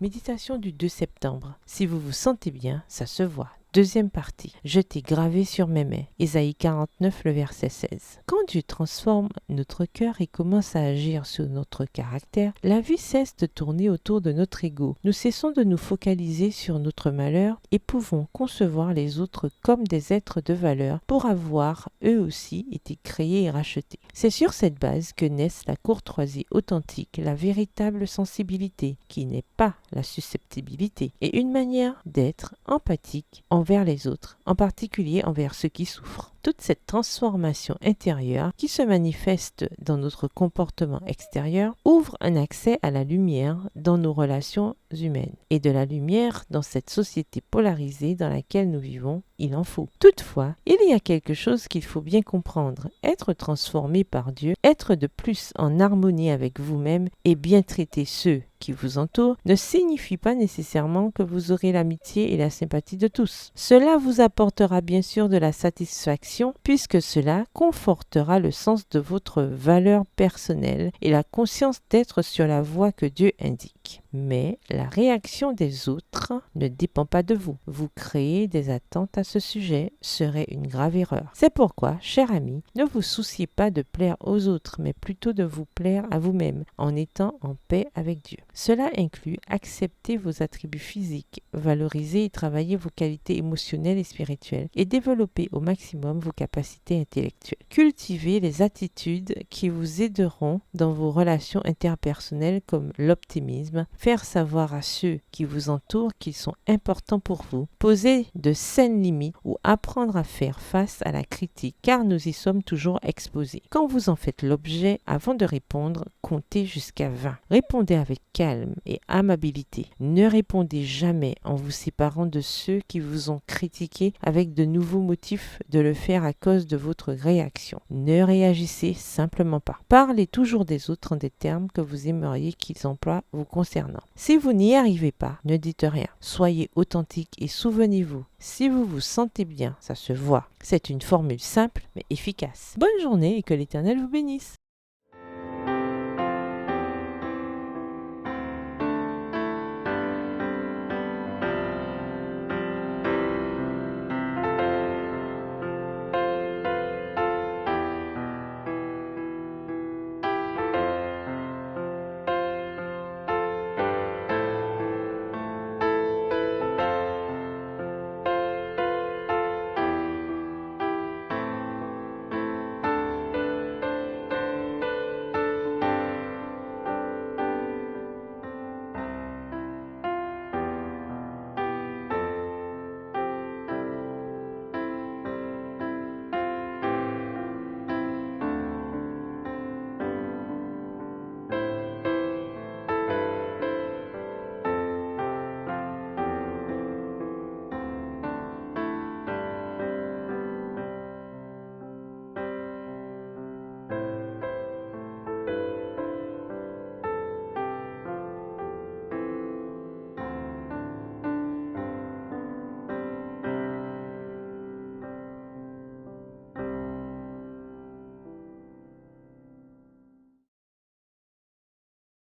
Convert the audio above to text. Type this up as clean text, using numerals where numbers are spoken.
Méditation du 2 septembre. Si vous vous sentez bien, ça se voit. Deuxième partie. Je t'ai gravé sur mes mains. Ésaïe 49, le verset 16. Quand Dieu transforme notre cœur et commence à agir sur notre caractère, la vie cesse de tourner autour de notre ego. Nous cessons de nous focaliser sur notre malheur et pouvons concevoir les autres comme des êtres de valeur pour avoir, eux aussi, été créés et rachetés. C'est sur cette base que naissent la courtoisie authentique, la véritable sensibilité, qui n'est pas la susceptibilité, et une manière d'être empathique envers les autres, en particulier envers ceux qui souffrent. Toute cette transformation intérieure qui se manifeste dans notre comportement extérieur ouvre un accès à la lumière dans nos relations humaines. Et de la lumière dans cette société polarisée dans laquelle nous vivons, il en faut. Toutefois, il y a quelque chose qu'il faut bien comprendre. Être transformé par Dieu, être de plus en harmonie avec vous-même et bien traiter ceux qui vous entourent ne signifie pas nécessairement que vous aurez l'amitié et la sympathie de tous. Cela vous apportera bien sûr de la satisfaction puisque cela confortera le sens de votre valeur personnelle et la conscience d'être sur la voie que Dieu indique. Mais la réaction des autres ne dépend pas de vous. Vous créer des attentes à ce sujet serait une grave erreur. C'est pourquoi, cher ami, ne vous souciez pas de plaire aux autres, mais plutôt de vous plaire à vous-même en étant en paix avec Dieu. Cela inclut accepter vos attributs physiques, valoriser et travailler vos qualités émotionnelles et spirituelles et développer au maximum vos capacités intellectuelles. Cultivez les attitudes qui vous aideront dans vos relations interpersonnelles comme l'optimisme, faire savoir à ceux qui vous entourent qu'ils sont importants pour vous, poser de saines limites ou apprendre à faire face à la critique car nous y sommes toujours exposés. Quand vous en faites l'objet, avant de répondre, comptez jusqu'à 20. Répondez avec calme et amabilité. Ne répondez jamais en vous séparant de ceux qui vous ont critiqué avec de nouveaux motifs de le faire à cause de votre réaction. Ne réagissez simplement pas. Parlez toujours des autres en des termes que vous aimeriez qu'ils emploient vous concernant. Si vous n'y arrivez pas, ne dites rien. Soyez authentique et souvenez-vous, si vous vous sentez bien, ça se voit. C'est une formule simple mais efficace. Bonne journée et que l'Éternel vous bénisse.